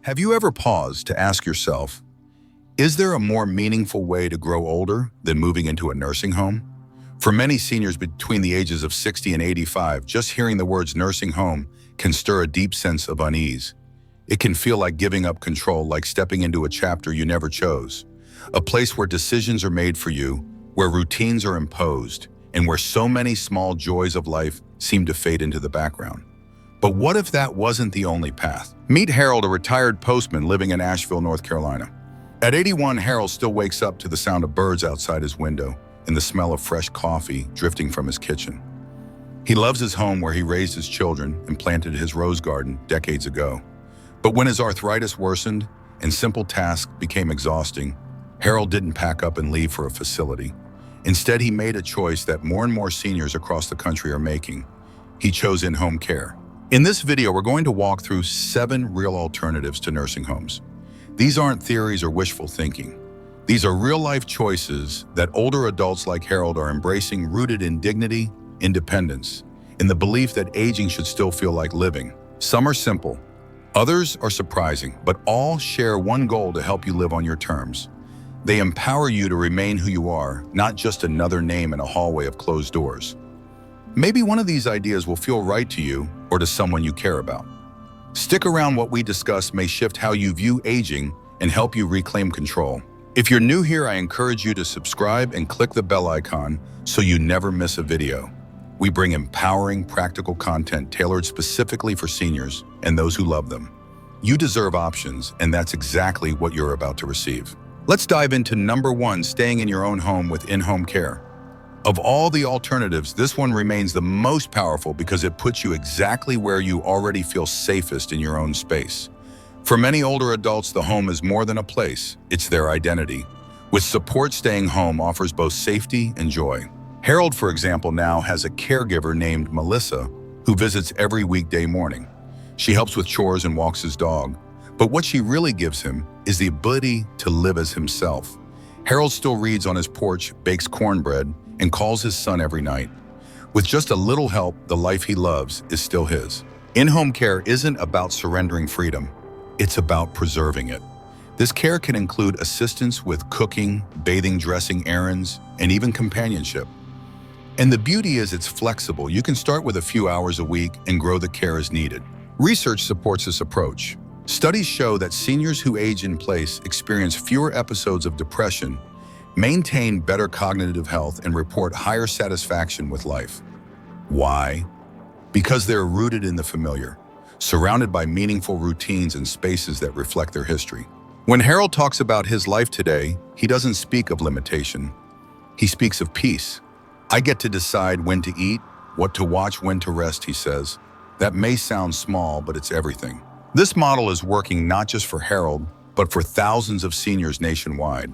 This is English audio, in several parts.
Have you ever paused to ask yourself, is there a more meaningful way to grow older than moving into a nursing home? For many seniors between the ages of 60 and 85, just hearing the words nursing home can stir a deep sense of unease. It can feel like giving up control, like stepping into a chapter you never chose, a place where decisions are made for you, where routines are imposed, and where so many small joys of life seem to fade into the background. But what if that wasn't the only path? Meet Harold, a retired postman living in Asheville, North Carolina. At 81, Harold still wakes up to the sound of birds outside his window and the smell of fresh coffee drifting from his kitchen. He loves his home where he raised his children and planted his rose garden decades ago. But when his arthritis worsened and simple tasks became exhausting, Harold didn't pack up and leave for a facility. Instead, he made a choice that more and more seniors across the country are making. He chose in-home care. In this video, we're going to walk through 7 real alternatives to nursing homes. These aren't theories or wishful thinking. These are real-life choices that older adults like Harold are embracing, rooted in dignity, independence, in the belief that aging should still feel like living. Some are simple, others are surprising, but all share one goal: to help you live on your terms. They empower you to remain who you are, not just another name in a hallway of closed doors. Maybe one of these ideas will feel right to you or to someone you care about. Stick around. What we discuss may shift how you view aging and help you reclaim control. If you're new here, I encourage you to subscribe and click the bell icon so you never miss a video. We bring empowering, practical content tailored specifically for seniors and those who love them. You deserve options, and that's exactly what you're about to receive. Let's dive into number 1, staying in your own home with in-home care. Of all the alternatives, this one remains the most powerful because it puts you exactly where you already feel safest in your own space. For many older adults, the home is more than a place, it's their identity. With support, staying home offers both safety and joy. Harold, for example, now has a caregiver named Melissa who visits every weekday morning. She helps with chores and walks his dog. But what she really gives him is the ability to live as himself. Harold still reads on his porch, bakes cornbread, and calls his son every night. With just a little help, the life he loves is still his. In-home care isn't about surrendering freedom, it's about preserving it. This care can include assistance with cooking, bathing, dressing, errands, and even companionship. And the beauty is it's flexible. You can start with a few hours a week and grow the care as needed. Research supports this approach. Studies show that seniors who age in place experience fewer episodes of depression, maintain better cognitive health, and report higher satisfaction with life. Why? Because they're rooted in the familiar, surrounded by meaningful routines and spaces that reflect their history. When Harold talks about his life today, he doesn't speak of limitation. He speaks of peace. I get to decide when to eat, what to watch, when to rest, he says. That may sound small, but it's everything. This model is working not just for Harold, but for thousands of seniors nationwide.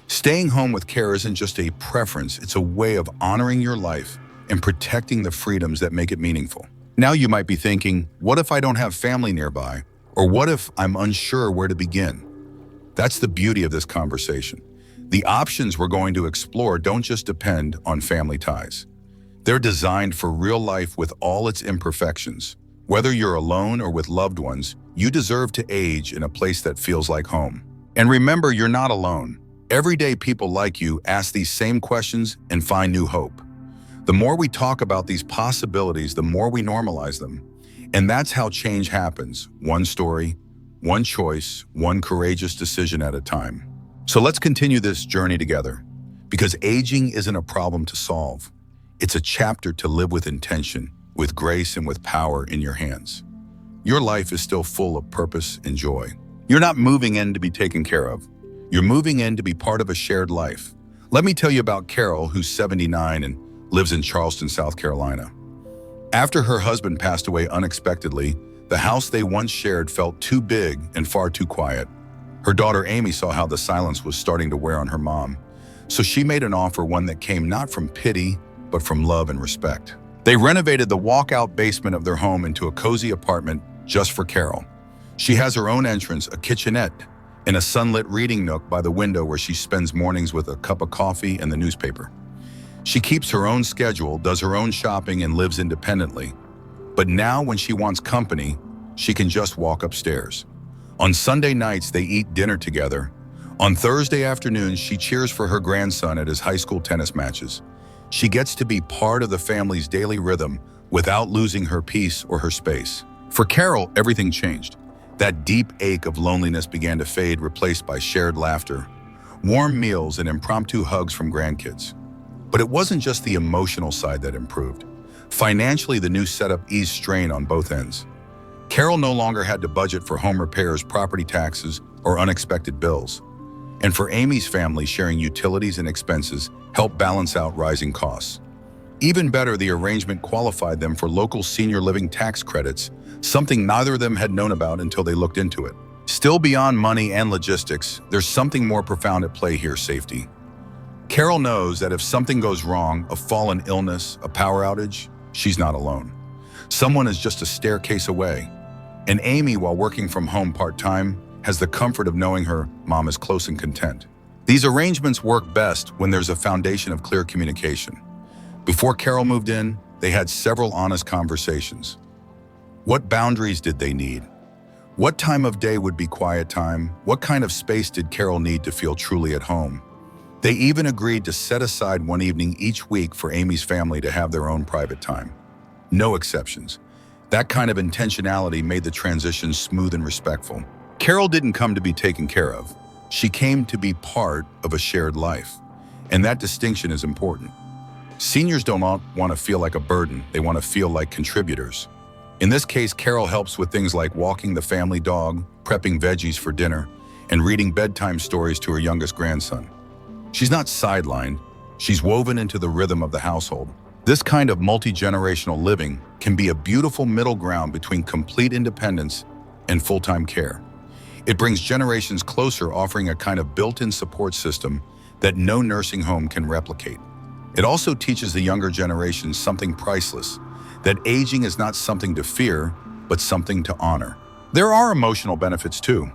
Staying home with care isn't just a preference, it's a way of honoring your life and protecting the freedoms that make it meaningful. Now you might be thinking, what if I don't have family nearby? Or what if I'm unsure where to begin? That's the beauty of this conversation. The options we're going to explore don't just depend on family ties. They're designed for real life with all its imperfections. Whether you're alone or with loved ones, you deserve to age in a place that feels like home. And remember, you're not alone. Everyday people like you ask these same questions and find new hope. The more we talk about these possibilities, the more we normalize them. And that's how change happens. One story, one choice, one courageous decision at a time. So let's continue this journey together. Because aging isn't a problem to solve. It's a chapter to live with intention, with grace, and with power in your hands. Your life is still full of purpose and joy. You're not moving in to be taken care of. You're moving in to be part of a shared life. Let me tell you about Carol, who's 79 and lives in Charleston, South Carolina. After her husband passed away unexpectedly, the house they once shared felt too big and far too quiet. Her daughter Amy saw how the silence was starting to wear on her mom, so she made an offer, one that came not from pity, but from love and respect. They renovated the walkout basement of their home into a cozy apartment just for Carol. She has her own entrance, a kitchenette, and a sunlit reading nook by the window where she spends mornings with a cup of coffee and the newspaper. She keeps her own schedule, does her own shopping, and lives independently. But now when she wants company, she can just walk upstairs. On Sunday nights, they eat dinner together. On Thursday afternoons, she cheers for her grandson at his high school tennis matches. She gets to be part of the family's daily rhythm without losing her peace or her space. For Carol, everything changed. That deep ache of loneliness began to fade, replaced by shared laughter, warm meals, and impromptu hugs from grandkids. But it wasn't just the emotional side that improved. Financially, the new setup eased strain on both ends. Carol no longer had to budget for home repairs, property taxes, or unexpected bills. And for Amy's family, sharing utilities and expenses helped balance out rising costs. Even better, the arrangement qualified them for local senior living tax credits, something neither of them had known about until they looked into it. Still beyond money and logistics, there's something more profound at play here: safety. Carol knows that if something goes wrong, a fall, an illness, a power outage, she's not alone. Someone is just a staircase away. And Amy, while working from home part-time, has the comfort of knowing her mom is close and content. These arrangements work best when there's a foundation of clear communication. Before Carol moved in, they had several honest conversations. What boundaries did they need? What time of day would be quiet time? What kind of space did Carol need to feel truly at home? They even agreed to set aside one evening each week for Amy's family to have their own private time. No exceptions. That kind of intentionality made the transition smooth and respectful. Carol didn't come to be taken care of. She came to be part of a shared life. And that distinction is important. Seniors don't want to feel like a burden. They want to feel like contributors. In this case, Carol helps with things like walking the family dog, prepping veggies for dinner, and reading bedtime stories to her youngest grandson. She's not sidelined. She's woven into the rhythm of the household. This kind of multi-generational living can be a beautiful middle ground between complete independence and full-time care. It brings generations closer, offering a kind of built-in support system that no nursing home can replicate. It also teaches the younger generation something priceless, that aging is not something to fear, but something to honor. There are emotional benefits too.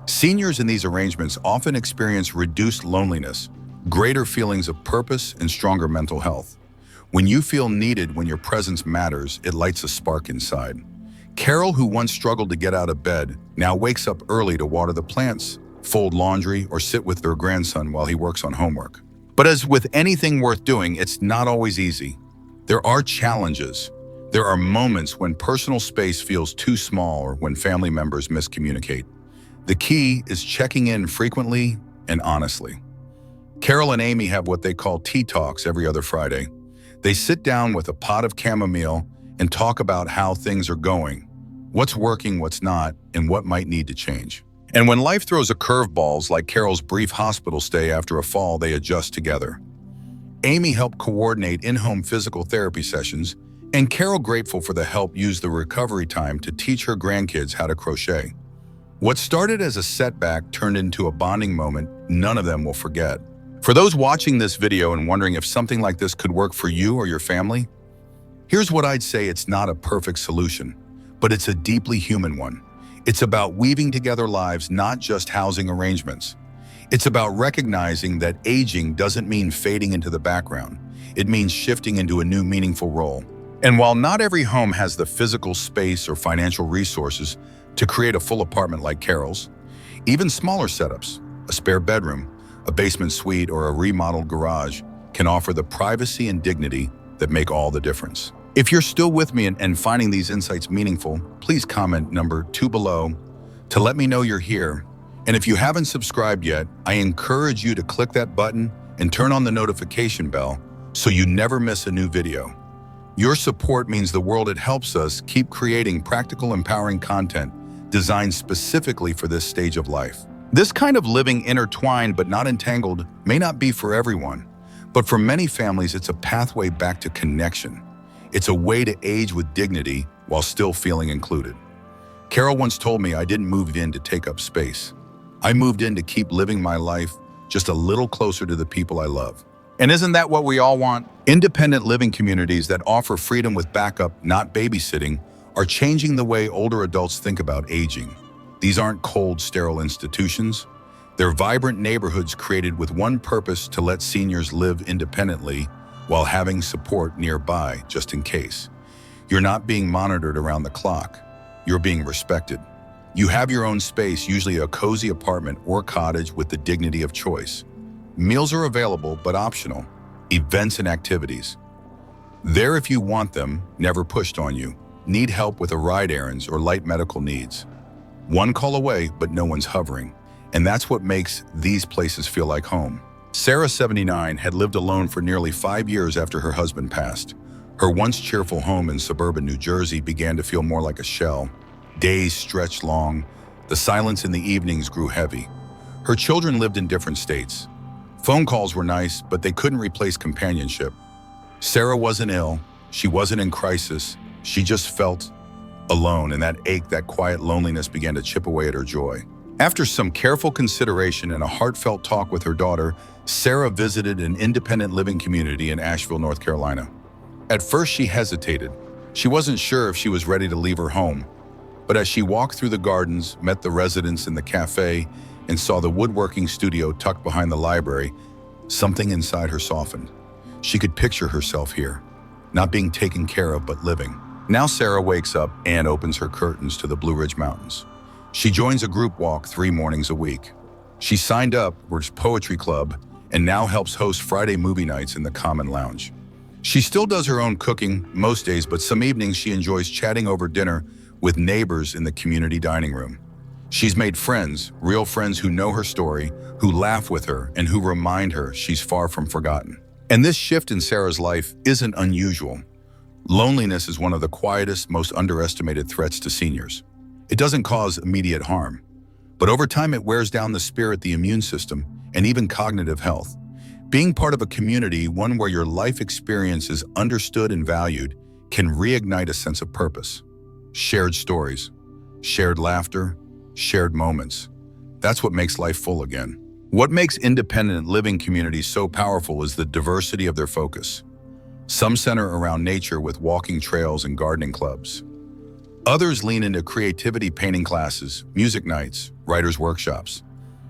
Seniors in these arrangements often experience reduced loneliness, greater feelings of purpose, and stronger mental health. When you feel needed, when your presence matters, it lights a spark inside. Carol, who once struggled to get out of bed, now wakes up early to water the plants, fold laundry, or sit with her grandson while he works on homework. But as with anything worth doing, it's not always easy. There are challenges. There are moments when personal space feels too small or when family members miscommunicate. The key is checking in frequently and honestly. Carol and Amy have what they call tea talks every other Friday. They sit down with a pot of chamomile and talk about how things are going, what's working, what's not, and what might need to change. And when life throws a curveballs like Carol's brief hospital stay after a fall, they adjust together. Amy helped coordinate in-home physical therapy sessions, and Carol, grateful for the help, used the recovery time to teach her grandkids how to crochet. What started as a setback turned into a bonding moment none of them will forget. For those watching this video and wondering if something like this could work for you or your family, here's what I'd say: it's not a perfect solution, but it's a deeply human one. It's about weaving together lives, not just housing arrangements. It's about recognizing that aging doesn't mean fading into the background. It means shifting into a new meaningful role. And while not every home has the physical space or financial resources to create a full apartment like Carol's, even smaller setups, a spare bedroom, a basement suite, or a remodeled garage, can offer the privacy and dignity that make all the difference. If you're still with me and finding these insights meaningful, please comment number 2 below to let me know you're here. And if you haven't subscribed yet, I encourage you to click that button and turn on the notification bell so you never miss a new video. Your support means the world. It helps us keep creating practical, empowering content designed specifically for this stage of life. This kind of living, intertwined but not entangled, may not be for everyone, but for many families, it's a pathway back to connection. It's a way to age with dignity while still feeling included. Carol once told me, I didn't move in to take up space. I moved in to keep living my life just a little closer to the people I love. And isn't that what we all want? Independent living communities that offer freedom with backup, not babysitting, are changing the way older adults think about aging. These aren't cold, sterile institutions. They're vibrant neighborhoods created with one purpose: to let seniors live independently while having support nearby just in case. You're not being monitored around the clock. You're being respected. You have your own space, usually a cozy apartment or cottage with the dignity of choice. Meals are available but optional. Events and activities. There if you want them, never pushed on you. Need help with a ride errands or light medical needs. One call away, but no one's hovering. And that's what makes these places feel like home. Sarah, 79, had lived alone for nearly 5 years after her husband passed. Her once cheerful home in suburban New Jersey began to feel more like a shell. Days stretched long. The silence in the evenings grew heavy. Her children lived in different states. Phone calls were nice, but they couldn't replace companionship. Sarah wasn't ill. She wasn't in crisis. She just felt alone, and that ache, that quiet loneliness began to chip away at her joy. After some careful consideration and a heartfelt talk with her daughter, Sarah visited an independent living community in Asheville, North Carolina. At first, she hesitated. She wasn't sure if she was ready to leave her home. But as she walked through the gardens, met the residents in the cafe, and saw the woodworking studio tucked behind the library, something inside her softened. She could picture herself here, not being taken care of, but living. Now Sarah wakes up and opens her curtains to the Blue Ridge Mountains. She joins a group walk 3 mornings a week. She signed up for a poetry club and now helps host Friday movie nights in the Common Lounge. She still does her own cooking most days, but some evenings she enjoys chatting over dinner with neighbors in the community dining room. She's made friends, real friends who know her story, who laugh with her, and who remind her she's far from forgotten. And this shift in Sarah's life isn't unusual. Loneliness is one of the quietest, most underestimated threats to seniors. It doesn't cause immediate harm, but over time it wears down the spirit, the immune system, and even cognitive health. Being part of a community, one where your life experience is understood and valued, can reignite a sense of purpose. Shared stories, shared laughter, shared moments. That's what makes life full again. What makes independent living communities so powerful is the diversity of their focus. Some center around nature with walking trails and gardening clubs. Others lean into creativity, painting classes, music nights, writers' workshops.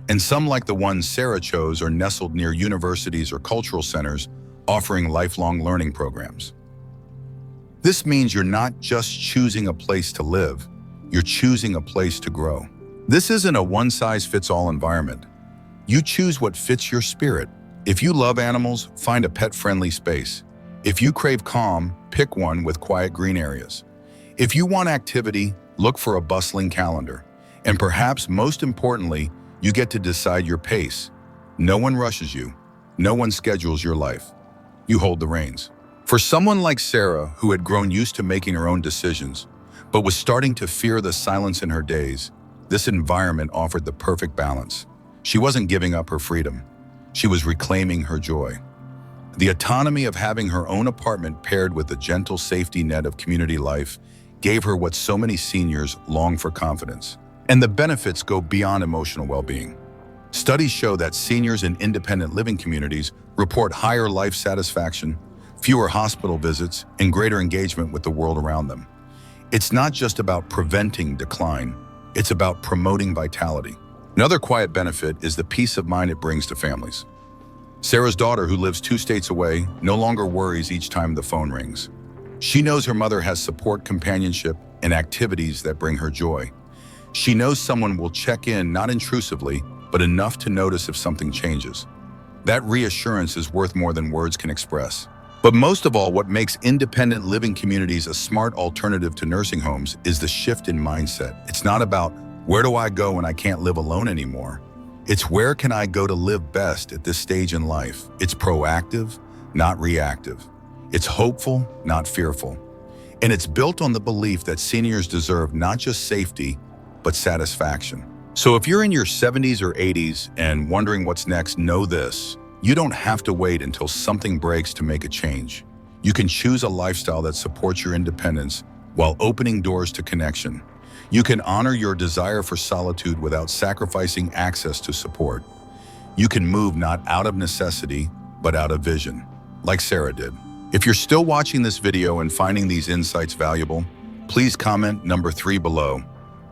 And some, like the ones Sarah chose, are nestled near universities or cultural centers, offering lifelong learning programs. This means you're not just choosing a place to live, you're choosing a place to grow. This isn't a one-size-fits-all environment. You choose what fits your spirit. If you love animals, find a pet-friendly space. If you crave calm, pick one with quiet green areas. If you want activity, look for a bustling calendar. And perhaps most importantly, you get to decide your pace. No one rushes you. No one schedules your life. You hold the reins. For someone like Sarah, who had grown used to making her own decisions, but was starting to fear the silence in her days, this environment offered the perfect balance. She wasn't giving up her freedom. She was reclaiming her joy. The autonomy of having her own apartment paired with the gentle safety net of community life gave her what so many seniors long for: confidence. And the benefits go beyond emotional well-being. Studies show that seniors in independent living communities report higher life satisfaction, fewer hospital visits, and greater engagement with the world around them. It's not just about preventing decline, it's about promoting vitality. Another quiet benefit is the peace of mind it brings to families. Sarah's daughter, who lives 2 states away, no longer worries each time the phone rings. She knows her mother has support, companionship, and activities that bring her joy. She knows someone will check in, not intrusively, but enough to notice if something changes. That reassurance is worth more than words can express. But most of all, what makes independent living communities a smart alternative to nursing homes is the shift in mindset. It's not about, where do I go when I can't live alone anymore? It's, where can I go to live best at this stage in life? It's proactive, not reactive. It's hopeful, not fearful. And it's built on the belief that seniors deserve not just safety, but satisfaction. So if you're in your 70s or 80s and wondering what's next, know this: you don't have to wait until something breaks to make a change. You can choose a lifestyle that supports your independence while opening doors to connection. You can honor your desire for solitude without sacrificing access to support. You can move not out of necessity, but out of vision, like Sarah did. If you're still watching this video and finding these insights valuable, please comment number 3 below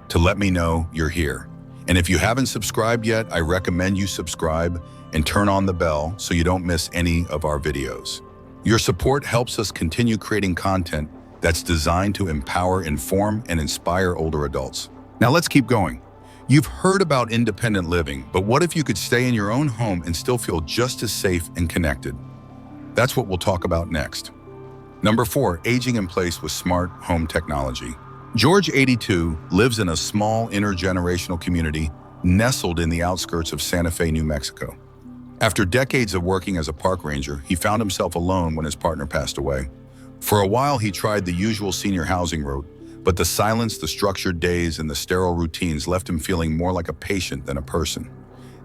to let me know you're here. And if you haven't subscribed yet, I recommend you subscribe and turn on the bell so you don't miss any of our videos. Your support helps us continue creating content that's designed to empower, inform, and inspire older adults. Now let's keep going. You've heard about independent living, but what if you could stay in your own home and still feel just as safe and connected? That's what we'll talk about next. Number 4, aging in place with smart home technology. George, 82, lives in a small intergenerational community nestled in the outskirts of Santa Fe, New Mexico. After decades of working as a park ranger, he found himself alone when his partner passed away. For a while, he tried the usual senior housing route, but the silence, the structured days, and the sterile routines left him feeling more like a patient than a person.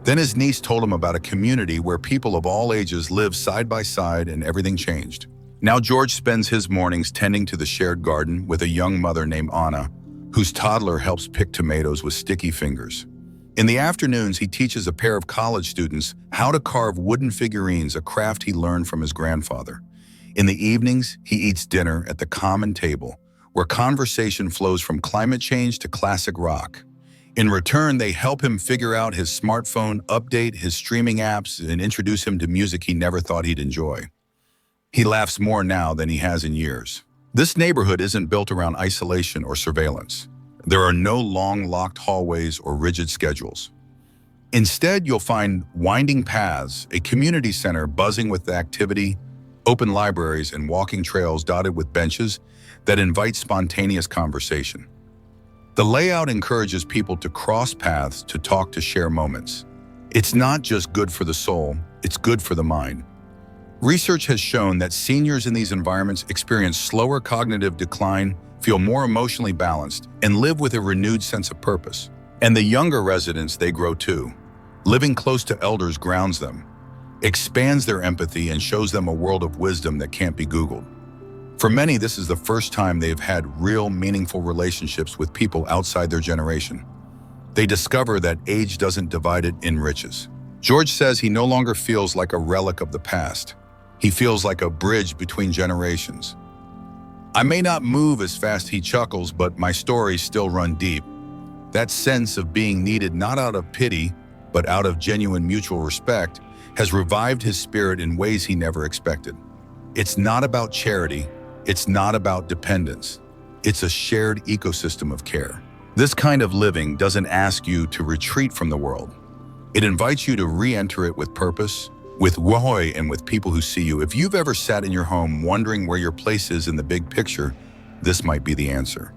Then his niece told him about a community where people of all ages live side by side and everything changed. Now George spends his mornings tending to the shared garden with a young mother named Anna, whose toddler helps pick tomatoes with sticky fingers. In the afternoons, he teaches a pair of college students how to carve wooden figurines, a craft he learned from his grandfather. In the evenings, he eats dinner at the common table, where conversation flows from climate change to classic rock. In return, they help him figure out his smartphone, update his streaming apps, and introduce him to music he never thought he'd enjoy. He laughs more now than he has in years. This neighborhood isn't built around isolation or surveillance. There are no long, locked hallways or rigid schedules. Instead, you'll find winding paths, a community center buzzing with activity, open libraries, and walking trails dotted with benches that invite spontaneous conversation. The layout encourages people to cross paths, to talk, to share moments. It's not just good for the soul, it's good for the mind. Research has shown that seniors in these environments experience slower cognitive decline, feel more emotionally balanced, and live with a renewed sense of purpose. And the younger residents, they grow too. Living close to elders grounds them, expands their empathy, and shows them a world of wisdom that can't be Googled. For many, this is the first time they've had real, meaningful relationships with people outside their generation. They discover that age doesn't divide, it enriches. George says he no longer feels like a relic of the past. He feels like a bridge between generations. I may not move as fast, he chuckles, but my stories still run deep. That sense of being needed not out of pity, but out of genuine mutual respect, has revived his spirit in ways he never expected. It's not about charity. It's not about dependence. It's a shared ecosystem of care. This kind of living doesn't ask you to retreat from the world. It invites you to re-enter it with purpose, with joy, and with people who see you. If you've ever sat in your home wondering where your place is in the big picture, this might be the answer.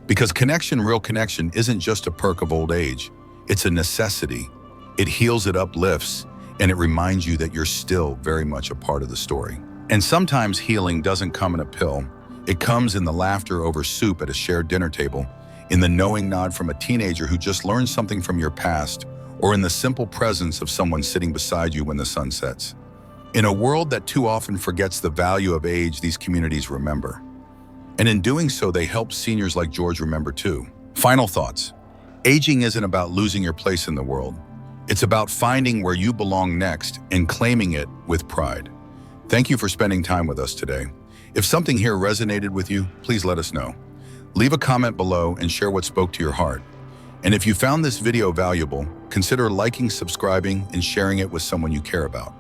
Because connection, real connection, isn't just a perk of old age. It's a necessity. It heals, it uplifts, and it reminds you that you're still very much a part of the story. And sometimes healing doesn't come in a pill. It comes in the laughter over soup at a shared dinner table, in the knowing nod from a teenager who just learned something from your past, or in the simple presence of someone sitting beside you when the sun sets. In a world that too often forgets the value of age, these communities remember. And in doing so, they help seniors like George remember too. Final thoughts. Aging isn't about losing your place in the world. It's about finding where you belong next and claiming it with pride. Thank you for spending time with us today. If something here resonated with you, please let us know. Leave a comment below and share what spoke to your heart. And if you found this video valuable, consider liking, subscribing, and sharing it with someone you care about.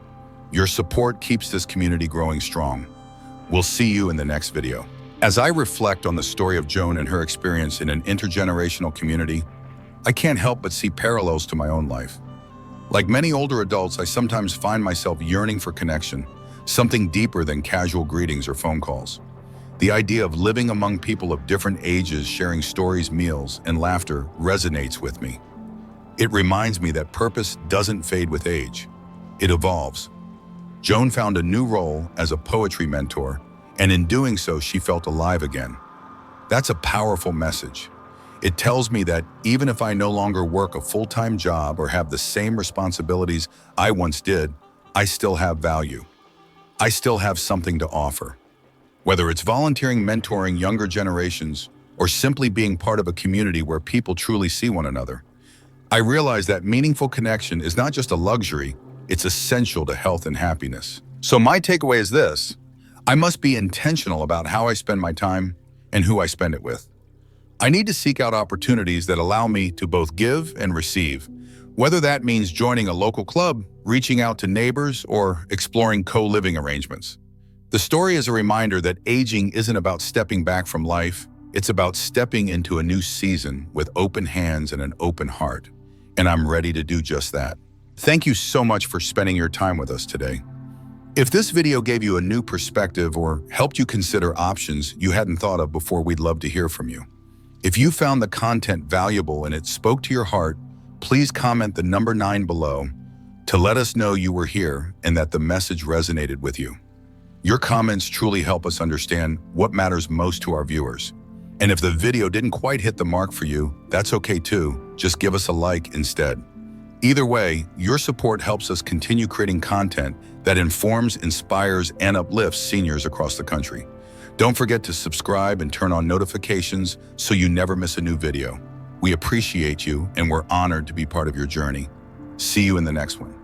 Your support keeps this community growing strong. We'll see you in the next video. As I reflect on the story of Joan and her experience in an intergenerational community, I can't help but see parallels to my own life. Like many older adults, I sometimes find myself yearning for connection, something deeper than casual greetings or phone calls. The idea of living among people of different ages, sharing stories, meals, and laughter resonates with me. It reminds me that purpose doesn't fade with age. It evolves. Joan found a new role as a poetry mentor, and in doing so, she felt alive again. That's a powerful message. It tells me that even if I no longer work a full-time job or have the same responsibilities I once did, I still have value. I still have something to offer. Whether it's volunteering, mentoring younger generations, or simply being part of a community where people truly see one another, I realize that meaningful connection is not just a luxury, it's essential to health and happiness. So my takeaway is this: I must be intentional about how I spend my time and who I spend it with. I need to seek out opportunities that allow me to both give and receive, whether that means joining a local club, reaching out to neighbors, or exploring co-living arrangements. The story is a reminder that aging isn't about stepping back from life, It's about stepping into a new season with open hands and an open heart. And I'm ready to do just that. Thank you so much for spending your time with us today. If this video gave you a new perspective or helped you consider options you hadn't thought of before, we'd love to hear from you. If you found the content valuable and it spoke to your heart, please comment the number 9 below to let us know you were here and that the message resonated with you. Your comments truly help us understand what matters most to our viewers. And if the video didn't quite hit the mark for you, that's okay too. Just give us a like instead. Either way, your support helps us continue creating content that informs, inspires, and uplifts seniors across the country. Don't forget to subscribe and turn on notifications so you never miss a new video. We appreciate you and we're honored to be part of your journey. See you in the next one.